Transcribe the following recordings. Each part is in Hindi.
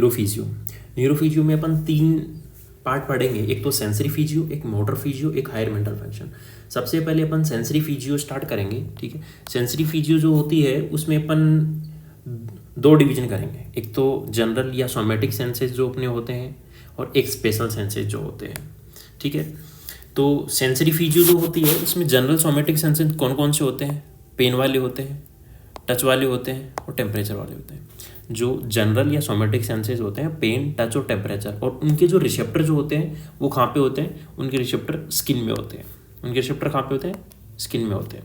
न्यूरोफिजियो। न्यूरोफिजियो में अपन 3 पार्ट पढ़ेंगे, एक तो सेंसरी फिजियो, एक मोटर फिजियो, एक हायर मेंटल फंक्शन। सबसे पहले अपन सेंसरी फिजियो स्टार्ट करेंगे, ठीक है। सेंसरी फिजियो जो होती है उसमें अपन 2 डिवीजन करेंगे, एक तो जनरल या सोमेटिक सेंसेस जो अपने होते हैं और एक स्पेशल सेंसेस जो होते हैं, ठीक है। तो सेंसरी फिजियो जो होती है उसमें जनरल सोमेटिक सेंसेस कौन कौन से होते हैं? पेन वाले होते हैं, टच वाले होते हैं और टेम्परेचर वाले होते हैं। जो जनरल या सोमेटिक सेंसेस होते हैं, पेन, टच और टेम्परेचर, और उनके जो रिसेप्टर जो होते हैं वो कहाँ पे होते हैं? उनके रिसेप्टर स्किन में होते हैं। उनके रिसेप्टर कहाँ पे होते हैं? स्किन में होते हैं।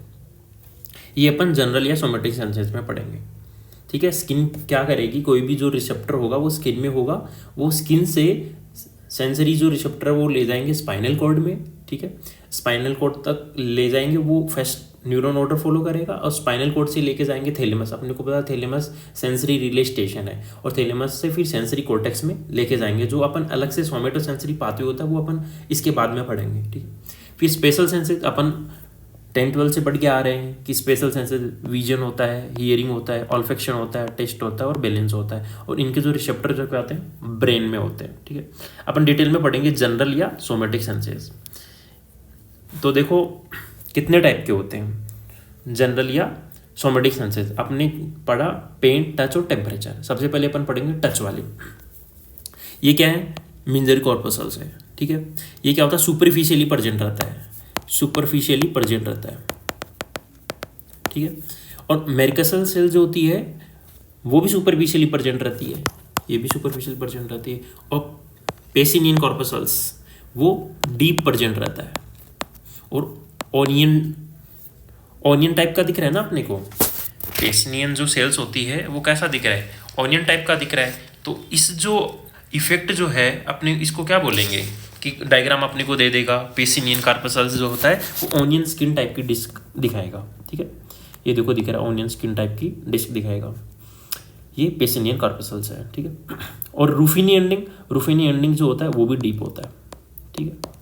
ये अपन जनरल या सोमेटिक सेंसेस में पढ़ेंगे, ठीक है। स्किन क्या करेगी? कोई भी जो रिसेप्टर होगा वो स्किन में होगा, वो स्किन से सेंसरी जो रिसेप्टर वो ले जाएंगे स्पाइनल कॉर्ड में, ठीक है। स्पाइनल कॉर्ड तक ले जाएंगे, वो फर्स्ट न्यूरॉन ऑर्डर फॉलो करेगा और स्पाइनल कॉर्ड से लेके जाएंगे थैलेमस। अपने को पता है थैलेमस सेंसरी रिले स्टेशन है, और थैलेमस से फिर सेंसरी कॉर्टेक्स में लेके जाएंगे। जो अपन अलग से सोमेटो सेंसरी पाथवे होता है वो अपन इसके बाद में पढ़ेंगे, ठीक है। फिर स्पेशल सेंसेस अपन 10-12 से पढ़ के आ रहे हैं कि स्पेशल सेंसेस विजन होता है, हियरिंग होता है, ऑल्फेक्शन होता है, टेस्ट होता है और बैलेंस होता है, और इनके जो रिसेप्टर जो क्या आते हैं? ब्रेन में होते हैं, ठीक है। अपन डिटेल में पढ़ेंगे जनरल या सोमेटिक सेंसेस। तो देखो कितने टाइप के होते हैं जनरल या सोमेटिक सेंसेस। आपने पढ़ा पेन, टच और टेम्परेचर। सबसे पहले अपन पढ़ेंगे टच वाले। ये क्या है? मिंजरी कॉर्पसल्स है, ठीक है। ये क्या होता है? सुपरफिशियली प्रेजेंट रहता है, सुपरफिशियली प्रेजेंट रहता है, ठीक है। और मेरिकसल सेल जो होती है वो भी सुपरफिशियली प्रेजेंट रहती है, ये भी सुपरफिशियली प्रेजेंट रहती है। और पेसिनियन कॉर्पसल्स वो डीप प्रेजेंट रहता है। और ऑनियन टाइप का दिख रहा है ना अपने को, पेसिनियन जो सेल्स होती है वो कैसा दिख रहा है? ऑनियन टाइप का दिख रहा है। तो इस जो इफेक्ट जो है अपने इसको क्या बोलेंगे कि डायग्राम अपने को दे देगा, पेसिनियन कार्पसल्स जो होता है वो ऑनियन स्किन टाइप की डिस्क दिखाएगा, ठीक है। ये देखो दिख रहा है, ऑनियन स्किन टाइप की डिस्क दिखाएगा, ये पेसिनियन कार्पसल्स है, ठीक है। और रूफिनी एंडिंग जो होता है वो भी डीप होता है, ठीक है।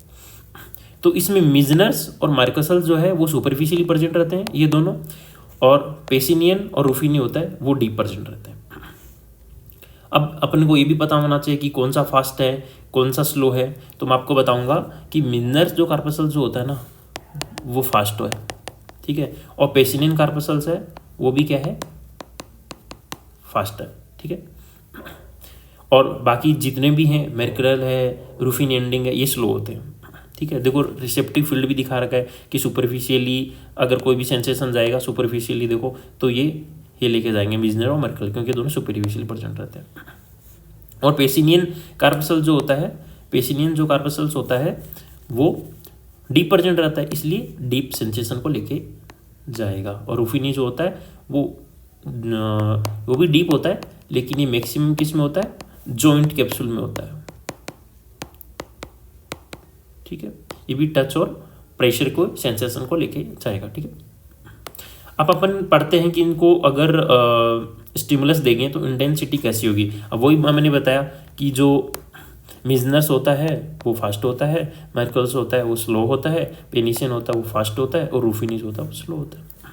तो इसमें मिजनर्स और मार्कसल जो है वो सुपरफिशियली प्रेजेंट रहते हैं ये दोनों, और पेसिनियन और रूफिनी होता है वो डीप प्रेजेंट रहते हैं। अब अपन को ये भी पता होना चाहिए कि कौन सा फास्ट है कौन सा स्लो है। तो मैं आपको बताऊंगा कि मिजनर्स जो कार्पसल जो होता है ना वो फास्ट है, ठीक है। और पेसिनियन कार्पसल्स है वो भी क्या है? फास्ट है, ठीक है। और बाकी जितने भी हैं, मेरिकल है, रूफिनी एंडिंग है, ये स्लो होते हैं, ठीक है। देखो रिसेप्टिव फील्ड भी दिखा रखा है कि सुपरफिशियली अगर कोई भी सेंसेशन जाएगा सुपरफिशियली देखो तो ये लेके जाएंगे मिजनर और मेरिकल, क्योंकि दोनों सुपरफिशियली प्रेजेंट रहते हैं। और पेसिनियन कार्पसल जो होता है, पेसिनियन जो कार्पसल्स होता है वो डीप प्रेजेंट रहता है, इसलिए डीप सेंसेशन को लेके जाएगा। और रूफिनी जो होता है वो भी डीप होता है, लेकिन ये मैक्सिमम किस में होता है? जॉइंट कैप्सूल में होता है, ठीक है। ये भी टच और प्रेशर को सेंसेशन को लेके जाएगा, ठीक है। अब अपन पढ़ते हैं कि इनको अगर स्टिमुलस देंगे तो इंटेंसिटी कैसी होगी। अब वही मैंने बताया कि जो मिजनर्स होता है वो फास्ट होता है, मेरिकल्स होता है वो स्लो होता है, पेनिसियन होता है वो फास्ट होता है, और रूफिनीज होता है वो स्लो होता है।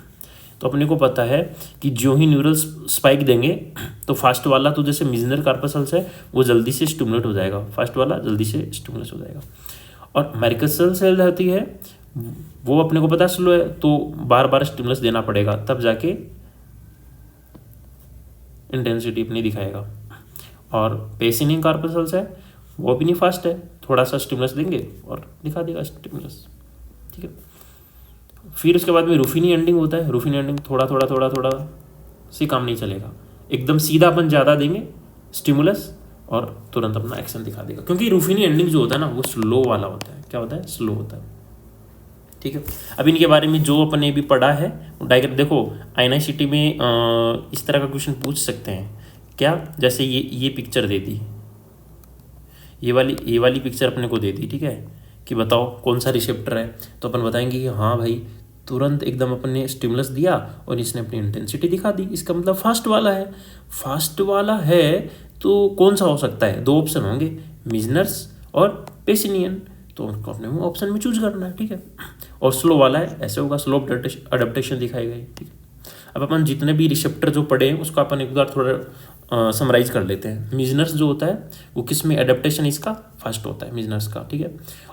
तो अपने को पता है कि जो ही न्यूरल स्पाइक देंगे तो फास्ट वाला तो जैसे मिजनर कार्पसल्स है वो जल्दी से स्टिमुलेट हो जाएगा, फास्ट वाला जल्दी से स्टिमुलेट हो जाएगा। और मेरिकल सेल रहती है वो अपने को पता है स्लो है, तो बार बार स्टिमुलस देना पड़ेगा तब जाके इंटेंसिटी अपनी दिखाएगा। और पेसिनियन कार्पसल्स है वो भी नहीं फास्ट है, थोड़ा सा स्टिमुलस देंगे और दिखा देगा स्टिमुलस, ठीक है। फिर उसके बाद में रूफिनी एंडिंग होता है। रूफिनी एंडिंग थोड़ा से काम नहीं चलेगा, एकदम सीधा अपन ज़्यादा देंगे स्टिमुलस और तुरंत अपना एक्शन दिखा देगा, क्योंकि रूफिनी एंडिंग जो होता है ना वो स्लो वाला होता है। क्या होता है? स्लो होता है, ठीक है। अब इनके बारे में जो अपन ने भी पढ़ा है डायग्राम देखो, INICET में इस तरह का क्वेश्चन पूछ सकते हैं क्या? जैसे ये पिक्चर दे दी, ये वाली पिक्चर अपने को दे दी, ठीक है, कि बताओ कौन सा रिसेप्टर है। तो अपन बताएंगे कि हाँ भाई तुरंत एकदम अपन ने स्टिमुलस दिया और इसने अपनी इंटेंसिटी दिखा दी, इसका मतलब फास्ट वाला है। फास्ट वाला है तो कौन सा हो सकता है? 2 ऑप्शन होंगे, मिजनर्स और पेसिनियन, तो उनको अपने ऑप्शन में चूज करना है, ठीक है। और स्लो वाला है ऐसे होगा, स्लो अडेप्टेशन दिखाएगा, ठीक है। अब अपन जितने भी रिसेप्टर जो पढ़े हैं उसका अपन एक बार थोड़ा समराइज कर लेते हैं। मिजनर्स जो होता है वो किस में एडेप्टेशन इसका फर्स्ट होता है मिजनर्स का, ठीक है।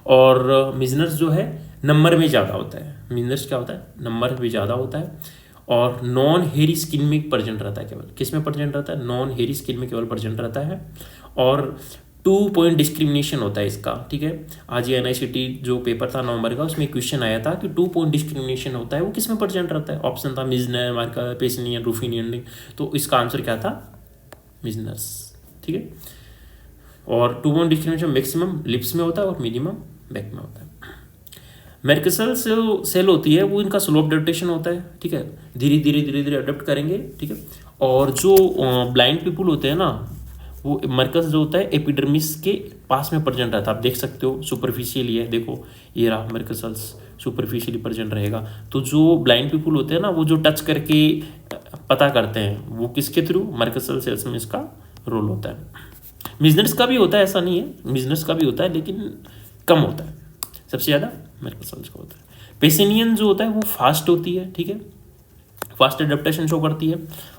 और मिजनर्स जो है नंबर में ज़्यादा होता है। मिजनर्स क्या होता है, नंबर में ज़्यादा होता है और नॉन हेयरी स्किन में प्रेजेंट रहता है। केवल किस में प्रेजेंट रहता है, नॉन हेयरी स्किन में केवल प्रेजेंट रहता है। और 2 पॉइंट डिस्क्रिमिनेशन होता है इसका, ठीक है। आज ये NICT जो पेपर था नवंबर का, उसमें क्वेश्चन आया था कि 2 पॉइंट डिस्क्रिमिनेशन होता है वो किस में प्रेजेंट रहता है। ऑप्शन था मिजनर, मार्का, पेसिनियन, रूफिनियन। तो इसका आंसर क्या था, मिजनर्स, ठीक है। और 2 पॉइंट डिस्क्रिमिनेशन मैक्सिमम लिप्स में होता है और मिनिमम बैक में होता है। मेरिकसल सेल होती है वो इनका स्लो अडेप्टेशन होता है, ठीक है। धीरे धीरे अडेप्ट करेंगे, ठीक है। और जो ब्लाइंड पीपुल होते हैं ना, वो मर्कस जो होता है एपिडर्मिस के पास में प्रेजेंट रहता है। आप देख सकते हो सुपरफिशियली है, देखो ये रहा मर्कसल्स, सुपरफिशियली प्रेजेंट रहेगा। तो जो ब्लाइंड पीपुल होते हैं ना, वो जो टच करके पता करते हैं, वो किसके थ्रू, मर्कसल सेल्स में इसका रोल होता है। मिजनर्स का भी होता है, ऐसा नहीं है, मिजनर्स का भी होता है लेकिन कम होता है, सबसे ज़्यादा मर्कसल्स का होता है। पेसिनियन जो होता है वो फास्ट होती है, ठीक है, फास्ट एडेप्टेशन शो करती है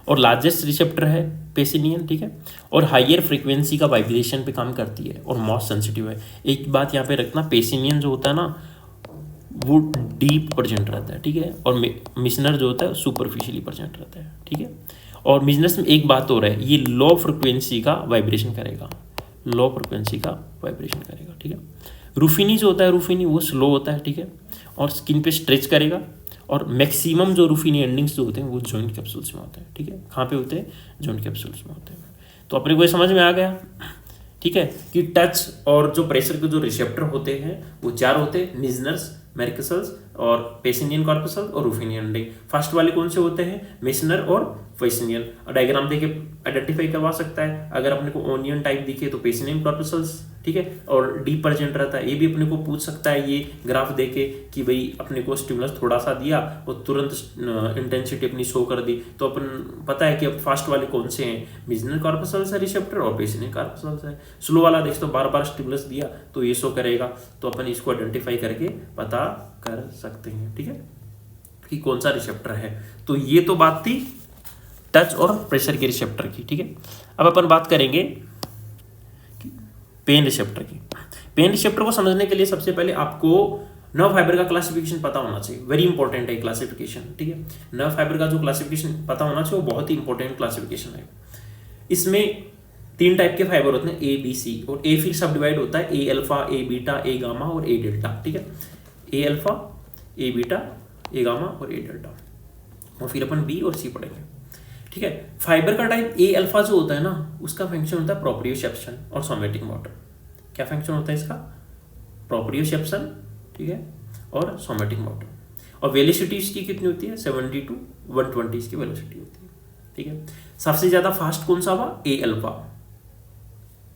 और लार्जेस्ट रिसेप्टर है पेसिनियन, ठीक है। और हायर फ्रीक्वेंसी का वाइब्रेशन पे काम करती है और मोस्ट सेंसिटिव है। एक बात यहाँ पे रखना, पेसिनियन जो होता है ना वो डीप प्रेजेंट रहता है, ठीक है। और मिशनर जो होता है सुपरफिशियली प्रेजेंट रहता है, ठीक है। और मिशनर्स में एक बात हो रहा है, ये लो फ्रिक्वेंसी का वाइब्रेशन करेगा, लो फ्रिक्वेंसी का वाइब्रेशन करेगा, ठीक है। रूफिनी जो होता है, रूफिनी वो स्लो होता है, ठीक है, और स्किन पे स्ट्रेच करेगा। और मैक्सिमम जो रूफिनी एंडिंग्स जो होते हैं वो जॉइंट कैप्सूल्स में होते हैं, ठीक है। कहाँ पे होते हैं, जॉइंट कैप्सूल्स में होते हैं। तो अपने को ये समझ में आ गया, ठीक है, कि टच और जो प्रेशर के जो रिसेप्टर होते हैं वो 4 होते हैं, मिजनर्स, मेरिकसल्स और पेसिनियन कॉर्पसल्स और रूफिनियन एंडिंग। फर्स्ट वाले कौन से होते हैं, मिशनर और पेसिनियन। डायग्राम देके आइडेंटिफाई करवा सकता है। अगर अपने को ओनियन टाइप दिखे तो पेसिनियन कॉर्पसल्स, ठीक है, और डीप प्रेजेंट रहता है। ये भी अपने को पूछ सकता है ये ग्राफ देके कि भाई अपने को स्टिमुलस थोड़ा सा दिया और तुरंत इंटेंसिटी अपनी शो कर दी, तो अपन पता है कि अब फास्ट वाले कौन से हैं, मिजनर कॉर्पसल्स है रिसेप्टर और पेसिनियन कॉर्पसल्स है। स्लो वाला देख तो बार बार स्टिमुलस दिया तो ये शो करेगा, तो अपन इसको आइडेंटिफाई करके पता कर सकते हैं, ठीक है, कि कौन सा रिसेप्टर है। तो ये तो बात थी टच और प्रेशर के रिसेप्टर की, ठीक है। अब अपन बात करेंगे पेन रिसेप्टर की। पेन रिसेप्टर को समझने के लिए सबसे पहले आपको नर्व फाइबर का क्लासिफिकेशन पता होना चाहिए, वेरी इंपॉर्टेंट है क्लासिफिकेशन, ठीक है। नर्व फाइबर का जो क्लासिफिकेशन पता होना चाहिए वो बहुत ही इंपॉर्टेंट क्लासिफिकेशन है। इसमें 3 टाइप के फाइबर होते हैं, A, B, C, और A फिर सब डिवाइड होता है A alpha, A beta, A gamma और A डेल्टा, ठीक है। A alpha, A beta, A gamma और A डेल्टा, और फिर अपन B और C पढ़ेंगे, ठीक है। फाइबर का टाइप A अल्फा जो होता है ना, उसका फंक्शन होता है प्रोप्रियोसेप्शन और सोमेटिक मोटर। क्या फंक्शन होता है इसका, प्रोप्रियोसेप्शन, ठीक है, और सोमेटिक मोटर। और वेलोसिटी इसकी कितनी होती है, 70 to 120 इसकी वेलोसिटी होती है, ठीक है। सबसे ज्यादा फास्ट कौन सा हुआ, A अल्फा,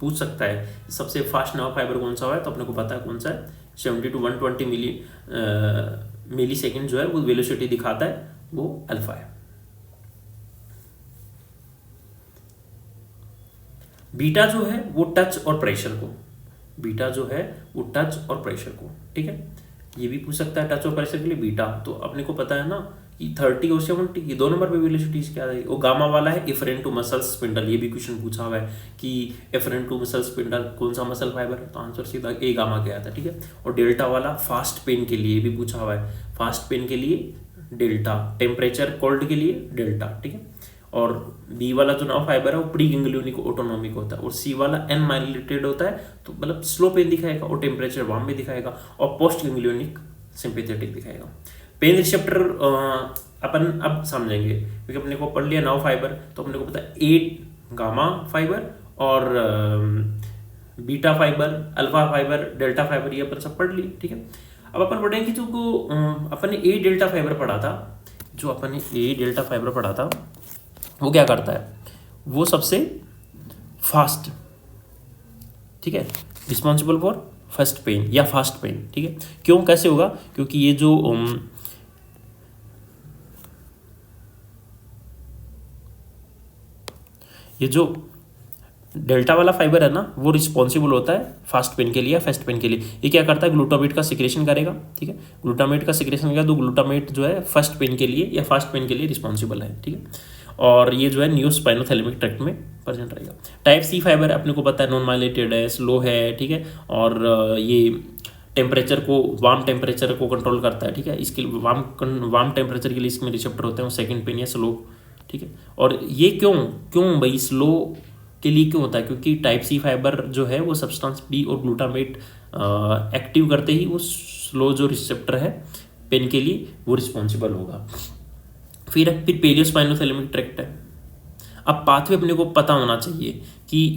पूछ सकता है सबसे फास्ट नर्व फाइबर कौन सा हुआ है, तो अपने को पता है कौन सा है, 70 to 120 मिली सेकेंड जो है वो वेलोसिटी दिखाता है, वो अल्फा है। बीटा जो है वो टच और प्रेशर को, बीटा जो है वो टच और प्रेशर को, ठीक है। ये भी पूछ सकता है टच और प्रेशर के लिए बीटा, तो अपने को पता है ना कि 30 और 70 ये 2 नंबर पे वेलोसिटीज क्या है। वो गामा वाला है एफरेंट टू मसल स्पिंडल, ये भी क्वेश्चन पूछा हुआ है कि एफरेंट टू मसल स्पिंडल कौन सा मसल फाइबर है, तो आंसर सीधा ए गामा गया था, ठीक है। और डेल्टा वाला फास्ट पेन के लिए भी पूछा हुआ है, फास्ट पेन के लिए डेल्टा, टेम्परेचर कोल्ड के लिए डेल्टा, ठीक है। और बी वाला जो नर्व फाइबर है वो प्री गैंग्लियोनिक ऑटोनॉमिक होता है, और सी वाला एन माइलिटेड होता है, तो मतलब स्लो पेन दिखाएगा और टेम्परेचर वार्म में दिखाएगा, और पोस्ट गैंग्लियोनिक सिंपैथेटिक दिखाएगा। पेन रिसेप्टर अपन अब समझेंगे, क्योंकि अपने को पढ़ लिया नर्व फाइबर, तो अपने को पता है 8 गामा फाइबर और beta fibre, alpha fibre, delta fibre, ये अपन सब पढ़ लिए, ठीक है। अब अपन पढ़ेंगे कि जो अपन ने ए डेल्टा फाइबर पढ़ा था, जो अपन ने ए डेल्टा फाइबर पढ़ा था वो क्या करता है, वो सबसे फास्ट, ठीक है, रिस्पॉन्सिबल फॉर फर्स्ट पेन या फास्ट पेन, ठीक है। क्यों, कैसे होगा, क्योंकि ये जो डेल्टा वाला फाइबर है ना, वो रिस्पॉन्सिबल होता है फास्ट पेन के लिए या फर्स्ट पेन के लिए। ये क्या करता है, ग्लूटामेट का सिक्रेशन करेगा, ठीक है। ग्लूटामेट का सिक्रेशन करेगा, तो ग्लूटामेट जो है फर्स्ट पेन के लिए या फास्ट पेन के लिए रिस्पॉन्सिबल है, ठीक है। और ये जो है नियोस्पाइनोथैलेमिक ट्रैक्ट में प्रेजेंट रहेगा। टाइप सी फाइबर अपने को पता है नॉन माइलेटेड है, स्लो है, ठीक है, और ये टेम्परेचर को, वार्म टेम्परेचर को कंट्रोल करता है, ठीक है, इसके लिए वार्म टेम्परेचर के लिए इसमें रिसेप्टर होते हैं, वो सेकंड पेन या स्लो, ठीक है। और ये क्यों भाई स्लो के लिए क्यों होता है, क्योंकि टाइप सी फाइबर जो है वो सब्सटेंस बी और ग्लूटामेट एक्टिव करते ही वो स्लो जो रिसेप्टर है पेन के लिए वो रिस्पॉन्सिबल होगा। फिर पेलियोस्पाइनोथैलेमिक ट्रैक्ट है। अब पाथवे अपने को पता होना चाहिए कि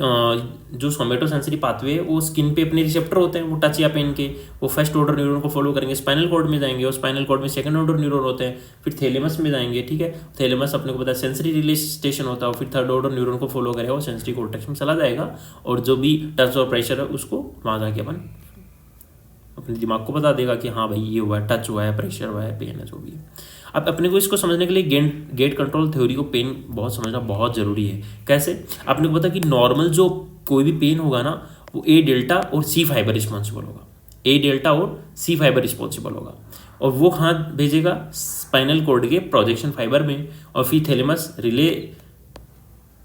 जो सोमेटोसेंसरी पाथवे है वो स्किन पे अपने रिसेप्टर होते हैं, वो टच या पेन के, वो फर्स्ट ऑर्डर न्यूरॉन को फॉलो करेंगे, स्पाइनल कॉर्ड में जाएंगे और स्पाइनल कॉर्ड में सेकंड ऑर्डर न्यूरॉन होते हैं, फिर थैलेमस में जाएंगे, ठीक है, थैलेमस अपने को पता है सेंसरी रिले स्टेशन होता है, फिर थर्ड ऑर्डर न्यूरॉन को फॉलो करेगा, वो सेंसरी कॉर्टेक्स में चला जाएगा और जो भी टच और प्रेशर है उसको वहाँ जाके अपन अपने दिमाग को बता देगा कि हाँ भाई ये हुआ है, टच हुआ है, प्रेशर हुआ है, पेन है, जो भी है। अब अपने को इसको समझने के लिए गेट कंट्रोल थ्योरी को पेन बहुत समझना बहुत ज़रूरी है। कैसे? आपने को पता कि नॉर्मल जो कोई भी पेन होगा ना वो ए डेल्टा और सी फाइबर रिस्पॉन्सिबल होगा, ए डेल्टा और सी फाइबर रिस्पॉन्सिबल होगा, और वो कहाँ भेजेगा? स्पाइनल कॉर्ड के प्रोजेक्शन फाइबर में, और फिर थैलेमस रिले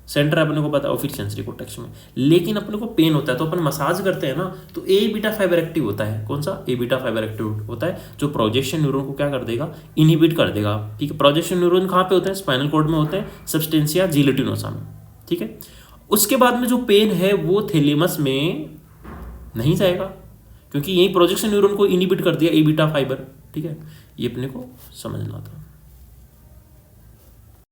सेंटर अपने को पता है, और फिर सेंसरी कॉर्टेक्स में। लेकिन अपने को पेन होता है तो अपन मसाज करते हैं ना, तो ए बीटा फाइबर एक्टिव होता है। कौन सा? ए बीटा फाइबर एक्टिव होता है, जो प्रोजेक्शन न्यूरॉन को क्या कर देगा? इनहिबिट कर देगा, ठीक है। प्रोजेक्शन न्यूरॉन कहाँ पे होते हैं? स्पाइनल कॉर्ड में होते हैं, सब्सटेंसिया जिलेटिनोसा में, ठीक है। उसके बाद में जो पेन है वो थैलेमस में नहीं जाएगा, क्योंकि यही प्रोजेक्शन न्यूरॉन को इनहिबिट कर दिया ए बीटा फाइबर, ठीक है। ये अपने को समझना था।